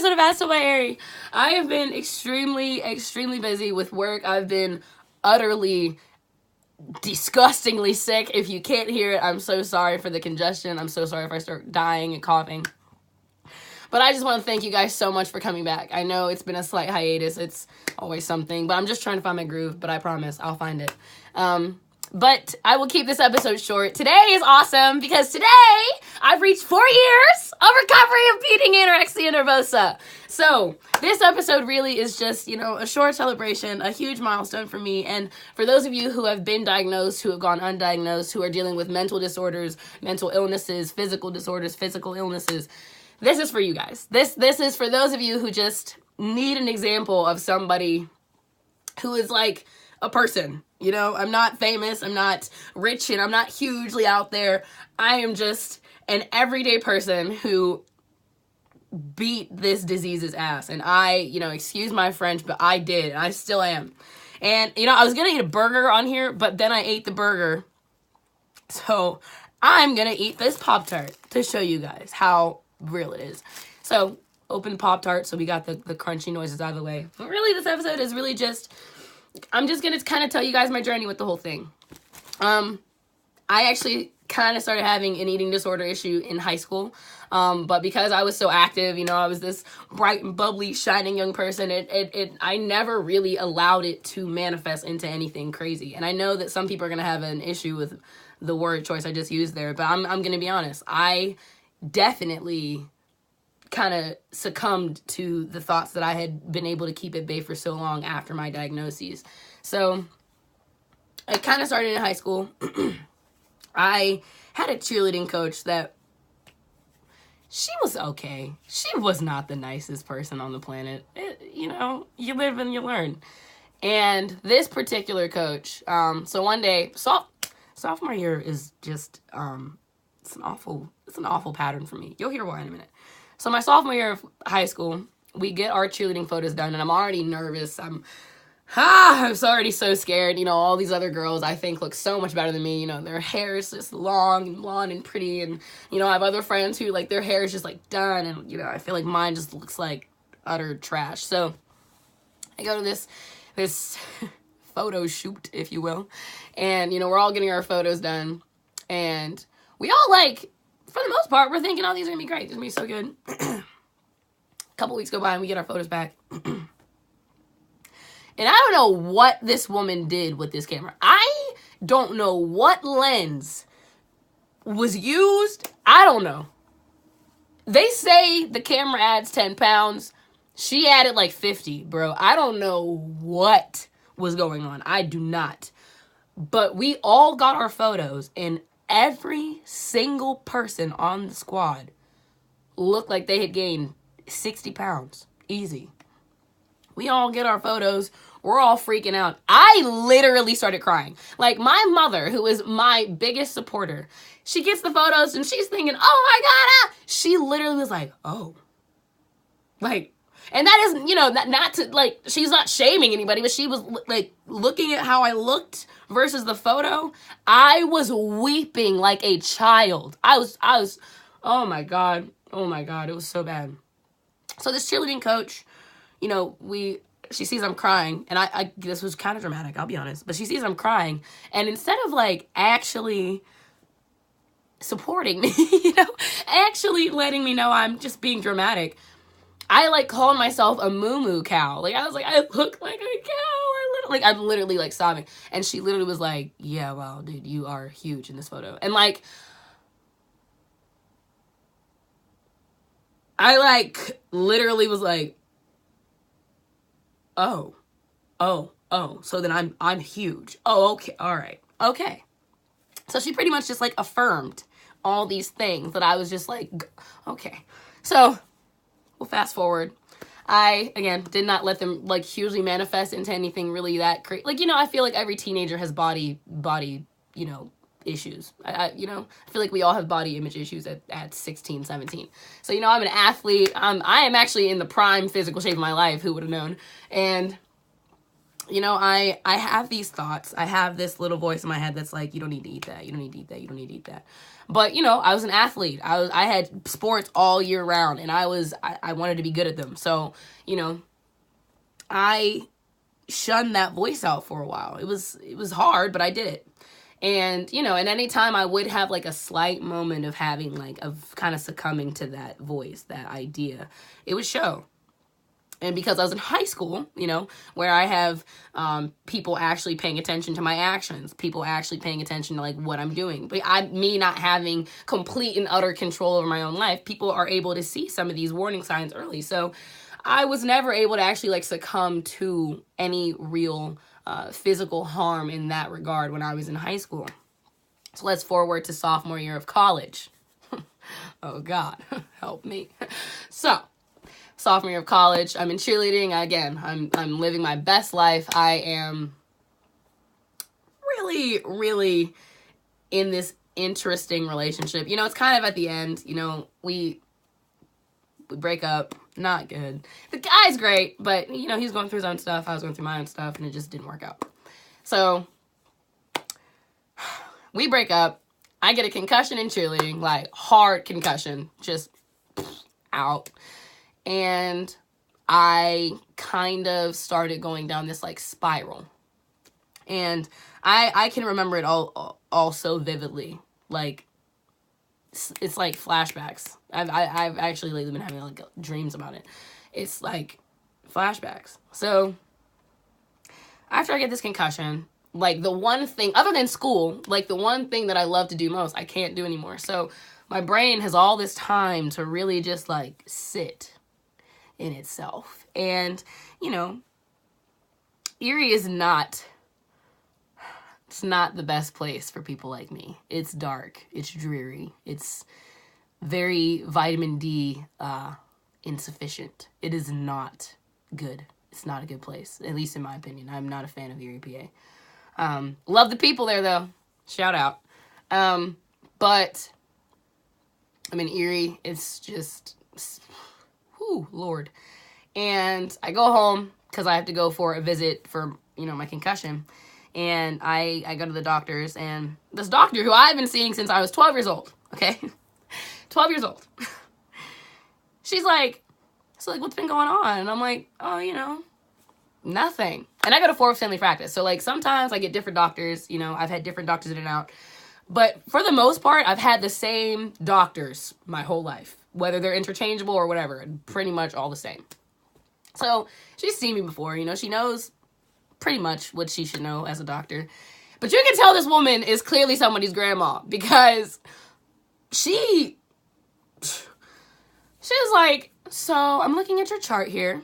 episode of Ask My Airy. I have been extremely busy with work. I've been utterly, disgustingly sick. If you can't hear it, I'm so sorry for the congestion. I'm so sorry if I start dying and coughing. But I just want to thank you guys so much for coming back. I know it's been a slight hiatus. It's always something. But I'm just trying to find my groove. But I promise I'll find it. But I will keep this episode short. Today is awesome because today I've reached 4 years of recovery of beating anorexia nervosa. So this episode really is just, a short celebration, a huge milestone for me. And for those of you who have been diagnosed, who have gone undiagnosed, who are dealing with mental disorders, mental illnesses, physical disorders, physical illnesses, this is for you guys. This is for those of you who just need an example of somebody who is like a person. I'm not famous, I'm not rich, and I'm not hugely out there. I am just an everyday person who beat this disease's ass. And I, excuse my French, but I did, and I still am. And, I was gonna eat a burger on here, but then I ate the burger. So I'm gonna eat this Pop-Tart to show you guys how real it is. So open Pop-Tart, so we got the crunchy noises out of the way. But really, this episode is really just, I'm just going to kind of tell you guys my journey with the whole thing. I actually kind of started having an eating disorder issue in high school. But because I was so active, I was this bright and bubbly, shining young person, I never really allowed it to manifest into anything crazy. And I know that some people are going to have an issue with the word choice I just used there, but I'm going to be honest. I definitely kind of succumbed to the thoughts that I had been able to keep at bay for so long after my diagnoses. So it kind of started in high school. I had a cheerleading coach that she was okay. She was not the nicest person on the planet. You live and you learn. And this particular coach, so one day, sophomore year is just, it's an awful pattern for me. You'll hear why in a minute. So my sophomore year of high school, we get our cheerleading photos done, and I'm already nervous. I'm already so scared. All these other girls I think look so much better than me. Their hair is just long and blonde and pretty, and, I have other friends who, their hair is just, done, and, I feel like mine just looks like utter trash. So I go to this photo shoot, if you will, and, we're all getting our photos done, and we all, for the most part, we're thinking, oh, these are going to be great. This is going to be so good. A couple weeks go by and we get our photos back. And I don't know what this woman did with this camera. I don't know what lens was used. I don't know. They say the camera adds 10 pounds. She added 50, bro. I don't know what was going on. I do not. But we all got our photos, and every single person on the squad looked like they had gained 60 pounds. Easy. We all get our photos. We're all freaking out. I literally started crying. My mother, who is my biggest supporter, she gets the photos and she's thinking, oh my God. Ah. She literally was like, oh. And that isn't, not to, she's not shaming anybody, but she was, looking at how I looked versus the photo. I was weeping like a child. I was, oh my God. It was so bad. So this cheerleading coach, she sees I'm crying, and I this was kind of dramatic, I'll be honest, but she sees I'm crying, and instead of, actually supporting me, actually letting me know I'm just being dramatic, I, called myself a moo-moo cow. I was like, I look like a cow. I'm literally, sobbing. And she literally was like, yeah, wow, dude, you are huge in this photo. And, I, literally was like, oh, so then I'm huge. Oh, okay, all right, okay. So she pretty much just, affirmed all these things that I was just okay. So we'll fast forward. I, again, did not let them, hugely manifest into anything really that crazy. I feel like every teenager has body, issues. I feel like we all have body image issues at 16, 17. So, I'm an athlete. I am actually in the prime physical shape of my life. Who would have known? And I have these thoughts. I have this little voice in my head that's like, you don't need to eat that. You don't need to eat that. You don't need to eat that. But, I was an athlete. I had sports all year round, and I wanted to be good at them. So, I shunned that voice out for a while. It was hard, but I did it. And, and anytime I would have like a slight moment of having of kind of succumbing to that voice, that idea, it would show. And because I was in high school, where I have people actually paying attention to my actions, people actually paying attention to what I'm doing. But me not having complete and utter control over my own life, people are able to see some of these warning signs early. So I was never able to actually succumb to any real physical harm in that regard when I was in high school. So let's forward to sophomore year of college. Oh God, help me. So sophomore year of college, I'm in cheerleading. Again, I'm living my best life. I am really, really in this interesting relationship. It's kind of at the end. We break up. Not good. The guy's great, but he's going through his own stuff. I was going through my own stuff, and it just didn't work out. So we break up. I get a concussion in cheerleading, hard concussion, just out. And I kind of started going down this spiral. And I can remember it all so vividly. It's like flashbacks. I've actually lately been having dreams about it. It's like flashbacks. So after I get this concussion, the one thing other than school, the one thing that I love to do most, I can't do anymore. So my brain has all this time to really just sit in itself. And, Erie is not the best place for people like me. It's dark. It's dreary. It's very vitamin D insufficient. It is not good. It's not a good place, at least in my opinion. I'm not a fan of Erie, PA. Love the people there, though. Shout out. But I'm in Erie. It's just... Whew, Lord. And I go home because I have to go for a visit for, my concussion. And I go to the doctors, and this doctor who I've been seeing since I was 12 years old, okay? 12 years old. She's like, so what's been going on? And I'm like, oh, nothing. And I go to Forbes Family Practice. So sometimes I get different doctors, I've had different doctors in and out. But for the most part, I've had the same doctors my whole life. Whether they're interchangeable or whatever, pretty much all the same. So she's seen me before, she knows pretty much what she should know as a doctor. But you can tell this woman is clearly somebody's grandma because she's like, so I'm looking at your chart here.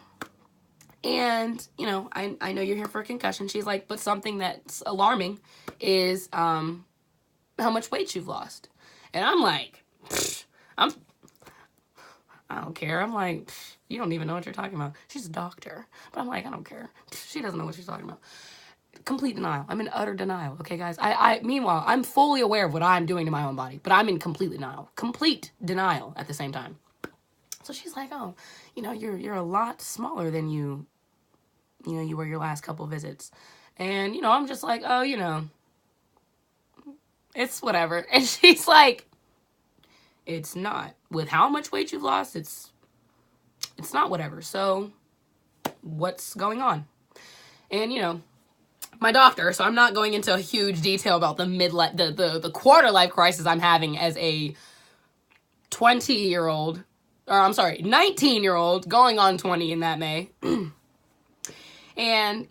And, I know you're here for a concussion. She's like, but something that's alarming is how much weight you've lost. And I'm like, I don't care. I'm like, you don't even know what you're talking about. She's a doctor. But I'm like, I don't care. She doesn't know what she's talking about. Complete denial. I'm in utter denial. Okay, guys? Meanwhile, I'm fully aware of what I'm doing to my own body. But I'm in complete denial. Complete denial at the same time. So she's like, oh, you're a lot smaller than you were your last couple visits. And, I'm just like, oh, it's whatever. And she's like, it's not. With how much weight you've lost, it's not whatever. So what's going on? And, my doctor, so I'm not going into a huge detail about the midlife, the quarter life crisis I'm having as a 19-year-old going on 20 in that May. And,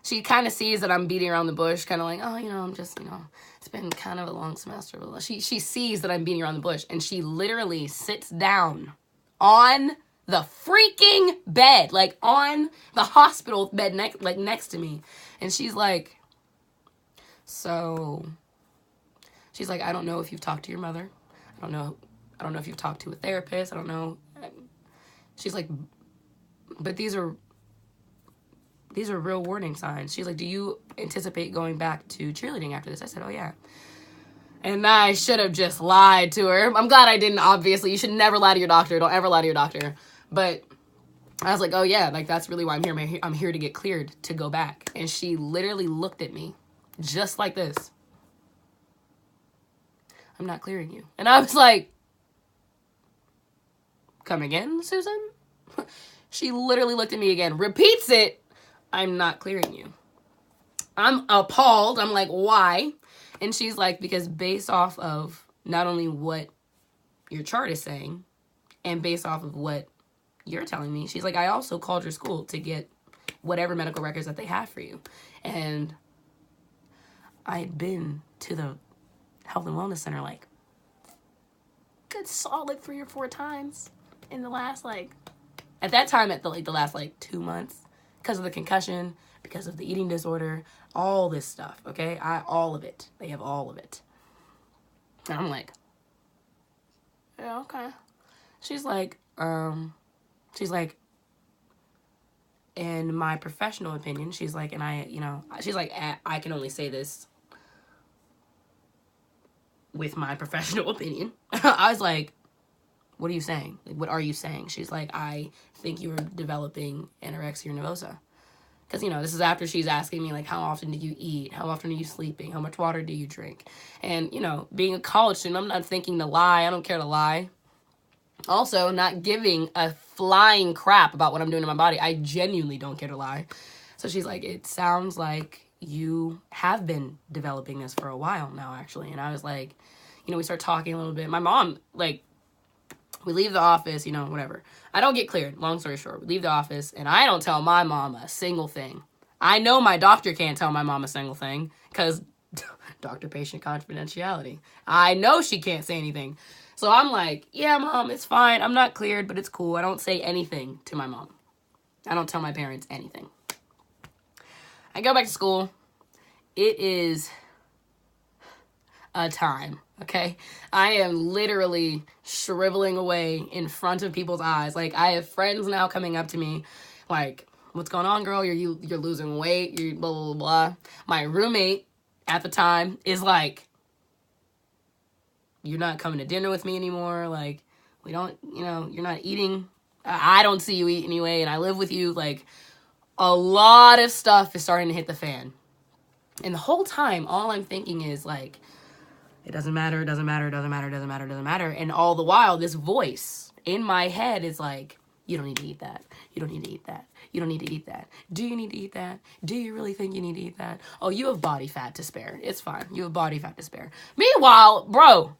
she kind of sees that I'm beating around the bush, kind of like, oh, I'm just, it's been kind of a long semester. She sees that I'm beating around the bush, and she literally sits down on the freaking bed, on the hospital bed next to me. And she's like, so, she's like, I don't know if you've talked to your mother. I don't know if you've talked to a therapist. I don't know. She's like, but these are real warning signs. She's like, do you anticipate going back to cheerleading after this? I said, oh, yeah. And I should have just lied to her. I'm glad I didn't, obviously. You should never lie to your doctor. Don't ever lie to your doctor. But I was like, oh yeah, like that's really why I'm here. I'm here to get cleared to go back. And she literally looked at me just like this. I'm not clearing you. And I was like, come again, Susan? She literally looked at me again, repeats it. I'm not clearing you. I'm appalled. I'm like, why? And she's like, because based off of not only what your chart is saying and based off of what you're telling me, she's like, I also called your school to get whatever medical records that they have for you. And I had been to the health and wellness center like good solid 3 or 4 times in the last at that time at the last 2 months because of the concussion, because of the eating disorder, all this stuff, okay? All of it. They have all of it. And I'm like, yeah, okay. She's like, in my professional opinion, she's like, and she's like, I can only say this with my professional opinion. I was like, what are you saying? Like, what are you saying? She's like, I think you're developing anorexia nervosa. Because, this is after she's asking me, like, how often do you eat? How often are you sleeping? How much water do you drink? And, being a college student, I'm not thinking to lie. I don't care to lie. Also, not giving a flying crap about what I'm doing to my body. I genuinely don't care to lie. So she's like, it sounds like you have been developing this for a while now, actually. And I was like, we start talking a little bit. My mom, we leave the office, whatever. I don't get cleared, long story short. We leave the office, and I don't tell my mom a single thing. I know my doctor can't tell my mom a single thing, because doctor-patient confidentiality. I know she can't say anything. So I'm like, yeah, Mom, it's fine. I'm not cleared, but it's cool. I don't say anything to my mom. I don't tell my parents anything. I go back to school. It is a time. Okay, I am literally shriveling away in front of people's eyes. Like, I have friends now coming up to me, like, what's going on, girl? You're losing weight. You're blah, blah, blah. My roommate at the time is like, you're not coming to dinner with me anymore. Like, we don't, you're not eating. I don't see you eat anyway, and I live with you. Like, a lot of stuff is starting to hit the fan. And the whole time, all I'm thinking is, like, it doesn't matter, it doesn't matter, it doesn't matter, it doesn't matter, it doesn't matter. And all the while, this voice in my head is like, you don't need to eat that. You don't need to eat that. You don't need to eat that. Do you need to eat that? Do you really think you need to eat that? Oh, you have body fat to spare. It's fine. You have body fat to spare. Meanwhile, bro,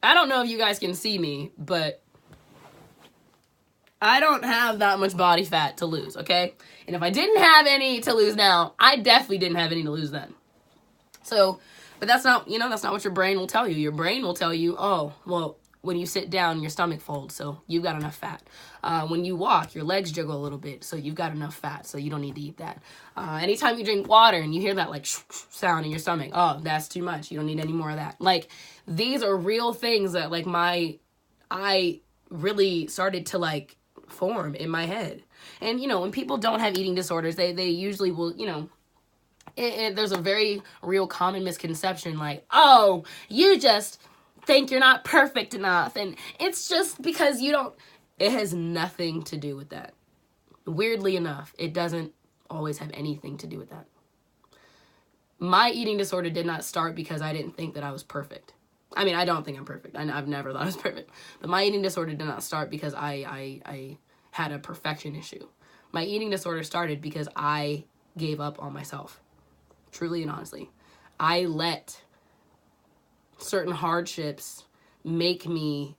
I don't know if you guys can see me, but I don't have that much body fat to lose, okay? And if I didn't have any to lose now, I definitely didn't have any to lose then. So, but that's not, that's not what your brain will tell you. Your brain will tell you, oh, well, when you sit down, your stomach folds, so you've got enough fat. When you walk, your legs jiggle a little bit, so you've got enough fat, so you don't need to eat that. Anytime you drink water and you hear that, sound in your stomach, oh, that's too much. You don't need any more of that. Like, these are real things that, I really started to, form in my head. And, when people don't have eating disorders, they usually will, there's a very real common misconception, oh, you just think you're not perfect enough, and it's just because you don't. It has nothing to do with that. Weirdly enough, it doesn't always have anything to do with that. My eating disorder did not start because I didn't think that I was perfect. I mean, I don't think I'm perfect. I've never thought I was perfect. But my eating disorder did not start because I had a perfection issue. My eating disorder started because I gave up on myself. Truly and honestly. I let certain hardships make me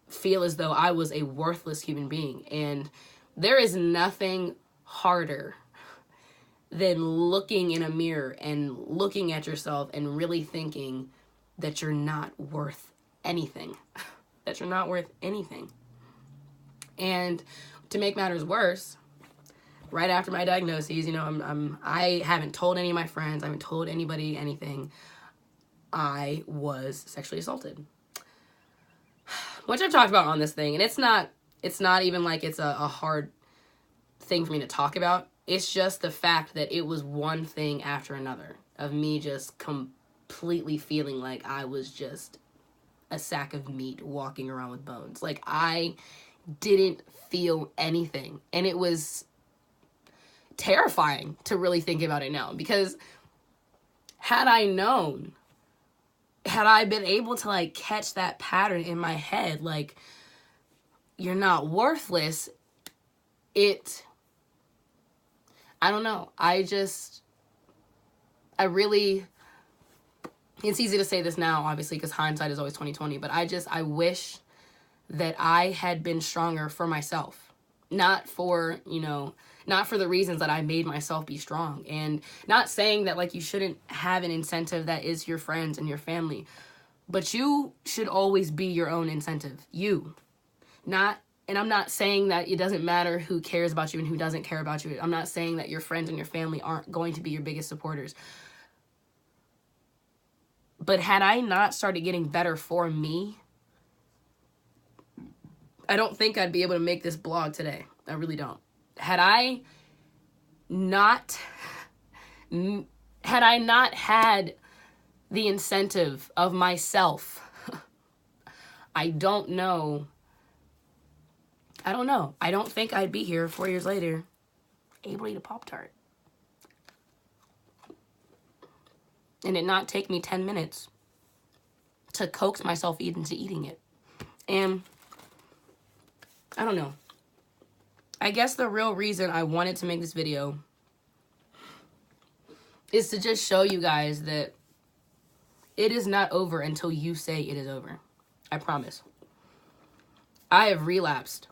feel as though I was a worthless human being. And there is nothing harder than looking in a mirror and looking at yourself and really thinking that you're not worth anything. That you're not worth anything. And to make matters worse, right after my diagnosis, I haven't told any of my friends, I haven't told anybody anything. I was sexually assaulted, which I've talked about on this thing, and it's not even like it's a hard thing for me to talk about. It's just the fact that it was one thing after another of me just completely feeling like I was just a sack of meat walking around with bones. Like, I didn't feel anything. And it was terrifying to really think about it now, because had I known, had I been able to like catch that pattern in my head, like, you're not worthless, I don't know. It's easy to say this now, obviously, because hindsight is always 20/20, but I wish that I had been stronger for myself. Not for the reasons that I made myself be strong. And not saying that, like, you shouldn't have an incentive that is your friends and your family, but you should always be your own incentive. And I'm not saying that it doesn't matter who cares about you and who doesn't care about you. I'm not saying that your friends and your family aren't going to be your biggest supporters. But had I not started getting better for me, I don't think I'd be able to make this blog today. I really don't. Had I not had the incentive of myself, I don't know. I don't think I'd be here 4 years later able to eat a Pop-Tart. And it not take me 10 minutes to coax myself into eating it. And I don't know. I guess the real reason I wanted to make this video is to just show you guys that it is not over until you say it is over. I promise. I have relapsed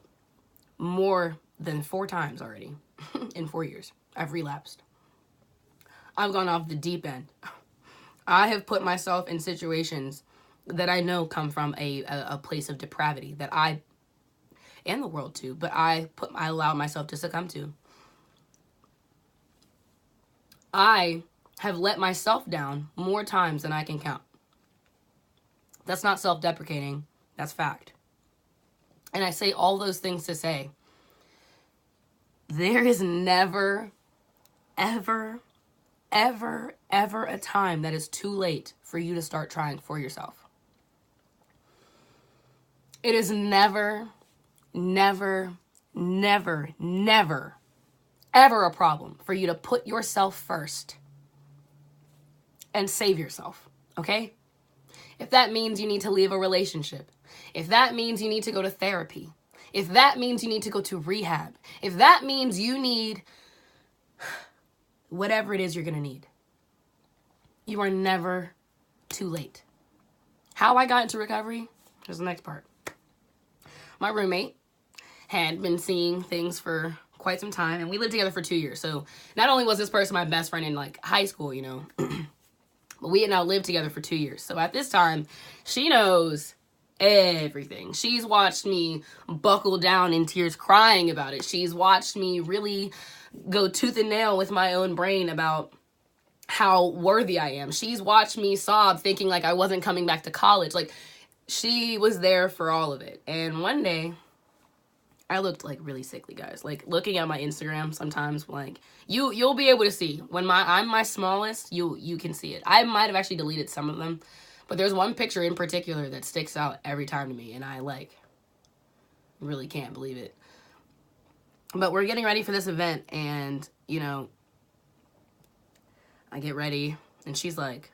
more than 4 times already in 4 years. I've relapsed. I've gone off the deep end. I have put myself in situations that I know come from a place of depravity that I, and the world too, but I allowed myself to succumb to. I have let myself down more times than I can count. That's not self-deprecating. That's fact. And I say all those things to say, there is never, ever, ever, ever a time that is too late for you to start trying for yourself. It is never, never, never, never, ever a problem for you to put yourself first and save yourself, okay? If that means you need to leave a relationship, if that means you need to go to therapy, if that means you need to go to rehab, if that means you need whatever it is you're going to need, you are never too late. How I got into recovery, here's the next part. My roommate had been seeing things for quite some time, and we lived together for 2 years. So not only was this person my best friend in like high school, but we had now lived together for 2 years. So at this time, she knows everything. She's watched me buckle down in tears crying about it. She's watched me really go tooth and nail with my own brain about how worthy I am. She's watched me sob thinking like I wasn't coming back to college. Like, she was there for all of it. And one day, I looked like really sickly, guys. Like, looking at my Instagram sometimes, like, you'll be able to see when I'm my smallest, you can see it. I might have actually deleted some of them, but there's one picture in particular that sticks out every time to me, and I like really can't believe it. But we're getting ready for this event, and I get ready, and she's like,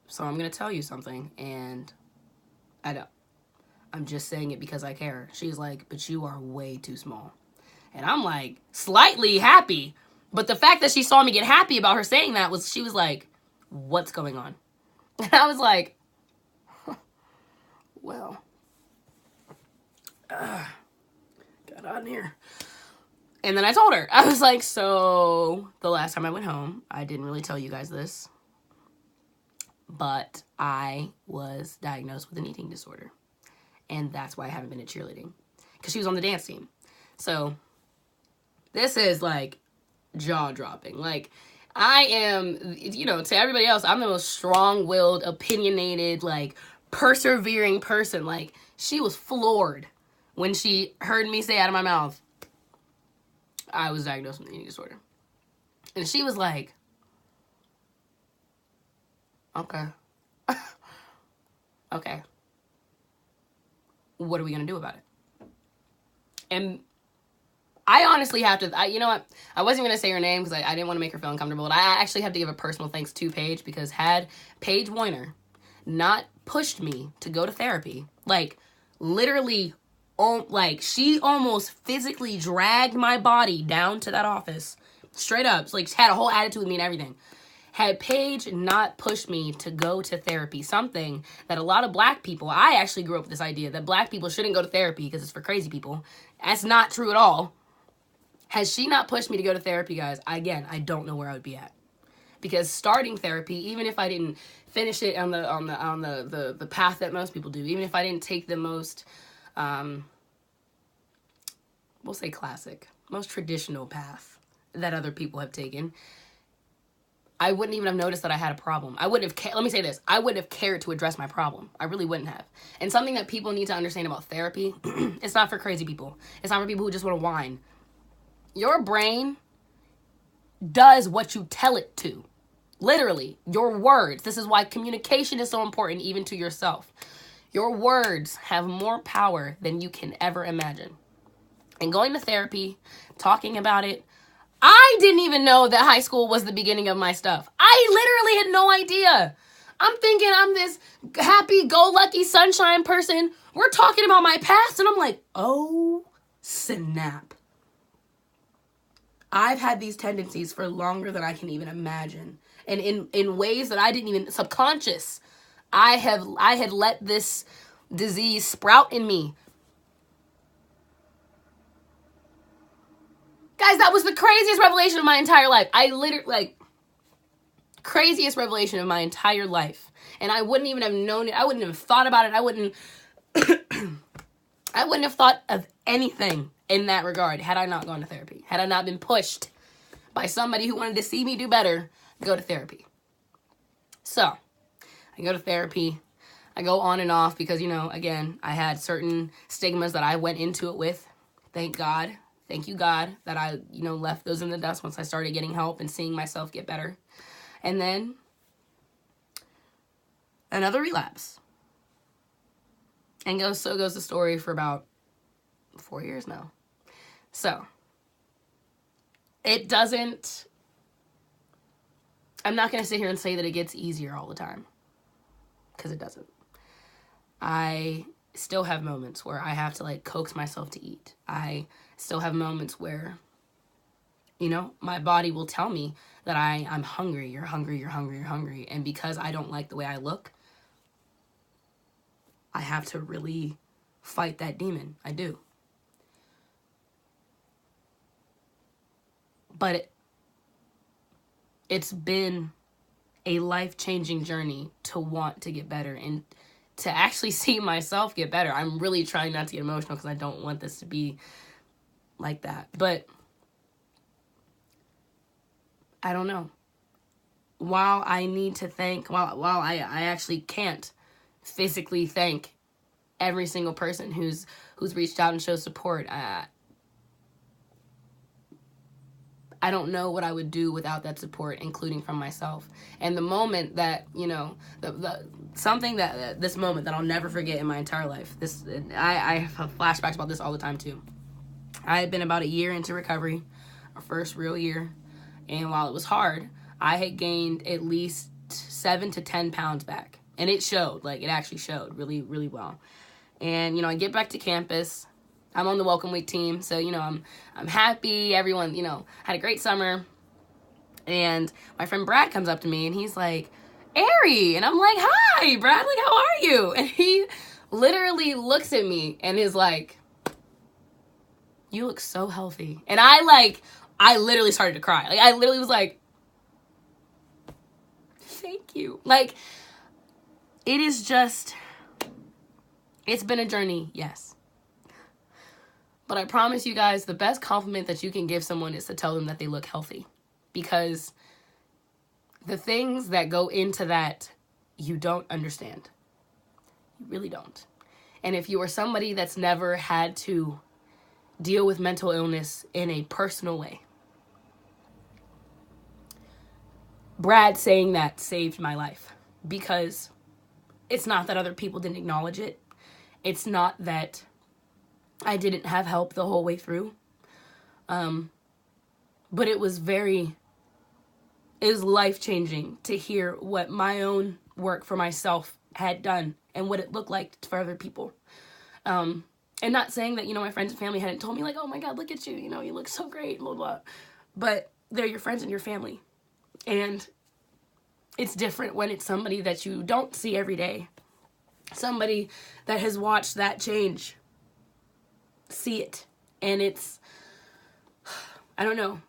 so I'm gonna tell you something, and I'm just saying it because I care. She's like, but you are way too small. And I'm like, slightly happy. But the fact that she saw me get happy about her saying that she was like, what's going on? And I was like, well, got on here. And then I told her, I was like, so the last time I went home, I didn't really tell you guys this, but I was diagnosed with an eating disorder. And that's why I haven't been at cheerleading. Because she was on the dance team. So this is like jaw-dropping. Like, I am, to everybody else, I'm the most strong-willed, opinionated, like, persevering person. Like, she was floored when she heard me say out of my mouth, I was diagnosed with an eating disorder. And she was like, okay. Okay. what are we going to do about it? And I honestly have to, you know what? I wasn't going to say her name because I didn't want to make her feel uncomfortable. But I actually have to give a personal thanks to Paige, because had Paige Weiner not pushed me to go to therapy, like literally, like she almost physically dragged my body down to that office, straight up, like had a whole attitude with me and everything. Had Paige not pushed me to go to therapy, something that a lot of black people, I actually grew up with this idea that black people shouldn't go to therapy because it's for crazy people. That's not true at all. Had she not pushed me to go to therapy, guys, again, I don't know where I would be at. Because starting therapy, even if I didn't finish it on the path that most people do, even if I didn't take the most, we'll say classic, most traditional path that other people have taken, I wouldn't even have noticed that I had a problem. I wouldn't have, let me say this, I wouldn't have cared to address my problem. I really wouldn't have. And something that people need to understand about therapy, it's not for crazy people. It's not for people who just want to whine. Your brain does what you tell it to. Literally, your words. This is why communication is so important, even to yourself. Your words have more power than you can ever imagine. And going to therapy, talking about it, I didn't even know that high school was the beginning of my stuff. I literally had no idea. I'm thinking I'm this happy-go-lucky sunshine person. We're talking about my past, and I'm like, oh, snap. I've had these tendencies for longer than I can even imagine. And in ways that I didn't even, subconscious, I had let this disease sprout in me. Guys, that was the craziest revelation of my entire life. I literally, craziest revelation of my entire life. And I wouldn't even have known it. I wouldn't have thought about it. I wouldn't have thought of anything in that regard had I not gone to therapy. Had I not been pushed by somebody who wanted to see me do better, go to therapy. So, I go to therapy. I go on and off because, again, I had certain stigmas that I went into it with. Thank God. Thank you, God, that I, left those in the dust once I started getting help and seeing myself get better. And then another relapse. And so goes the story for about 4 years now. So, it doesn't, I'm not going to sit here and say that it gets easier all the time, because it doesn't. I still have moments where I have to coax myself to eat. I still have moments where, my body will tell me that I'm hungry, you're hungry, you're hungry, you're hungry. And because I don't like the way I look, I have to really fight that demon. I do. But it's been a life-changing journey to want to get better and to actually see myself get better. I'm really trying not to get emotional because I don't want this to be like that. But I don't know. While I need to thank, while I actually can't physically thank every single person who's reached out and showed support, I don't know what I would do without that support, including from myself. And the moment that, this moment that I'll never forget in my entire life, I have flashbacks about this all the time too. I had been about a year into recovery, our first real year. And while it was hard, I had gained at least 7 to 10 pounds back. And it showed, it actually showed really, really well. And, I get back to campus. I'm on the Welcome Week team, so, I'm happy. Everyone, had a great summer. And my friend Brad comes up to me, and he's like, Ari! And I'm like, hi, Brad, how are you? And he literally looks at me and is like, you look so healthy. And I literally started to cry. I literally was like, thank you. It is just, it's been a journey, yes. But I promise you guys, the best compliment that you can give someone is to tell them that they look healthy. Because the things that go into that, you don't understand. You really don't. And if you are somebody that's never had to deal with mental illness in a personal way, Brad saying that saved my life. Because it's not that other people didn't acknowledge it. It's not that I didn't have help the whole way through. But it was life-changing to hear what my own work for myself had done and what it looked like for other people. And not saying that, my friends and family hadn't told me, like, oh my God, look at you, you look so great, blah, blah. But they're your friends and your family. And it's different when it's somebody that you don't see every day. Somebody that has watched that change. See it. And I don't know.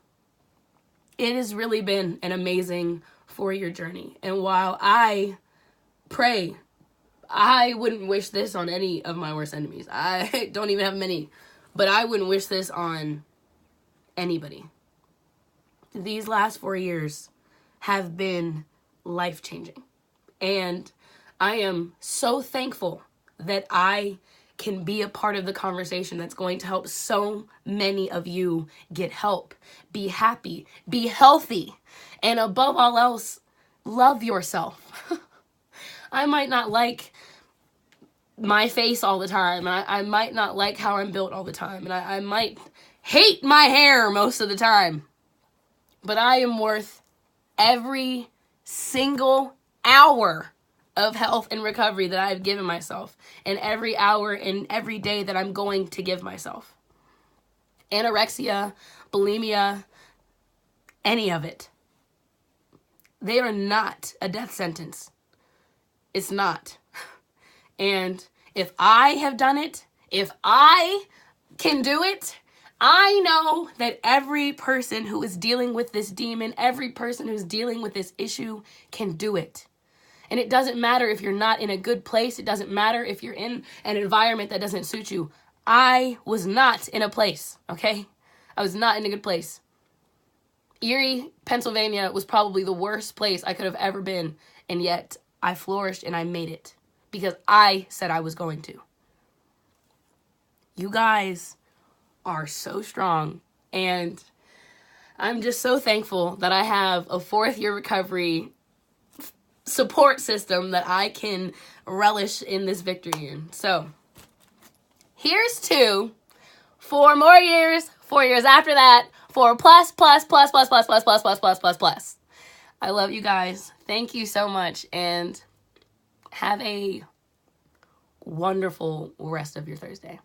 It has really been an amazing 4-year journey. And while I pray, I wouldn't wish this on any of my worst enemies. I don't even have many. But I wouldn't wish this on anybody. These last 4 years have been life-changing. And I am so thankful that I can be a part of the conversation that's going to help so many of you get help, be happy, be healthy, and above all else, love yourself. I might not like my face all the time, and I might not like how I'm built all the time, and I might hate my hair most of the time, but I am worth every single hour of health and recovery that I've given myself, and every hour and every day that I'm going to give myself. Anorexia, bulimia, any of it. They are not a death sentence. It's not. And if I have done it, if I can do it, I know that every person who is dealing with this demon, every person who's dealing with this issue can do it. And it doesn't matter if you're not in a good place. It doesn't matter if you're in an environment that doesn't suit you. I was not in a place, okay? I was not in a good place. Erie, Pennsylvania was probably the worst place I could have ever been. And yet I flourished and I made it because I said I was going to. You guys are so strong. And I'm just so thankful that I have a 4th-year recovery support system that I can relish in this victory in. So, here's to 4 more years, 4 years after that, 4 plus. I love you guys. Thank you so much, and have a wonderful rest of your Thursday.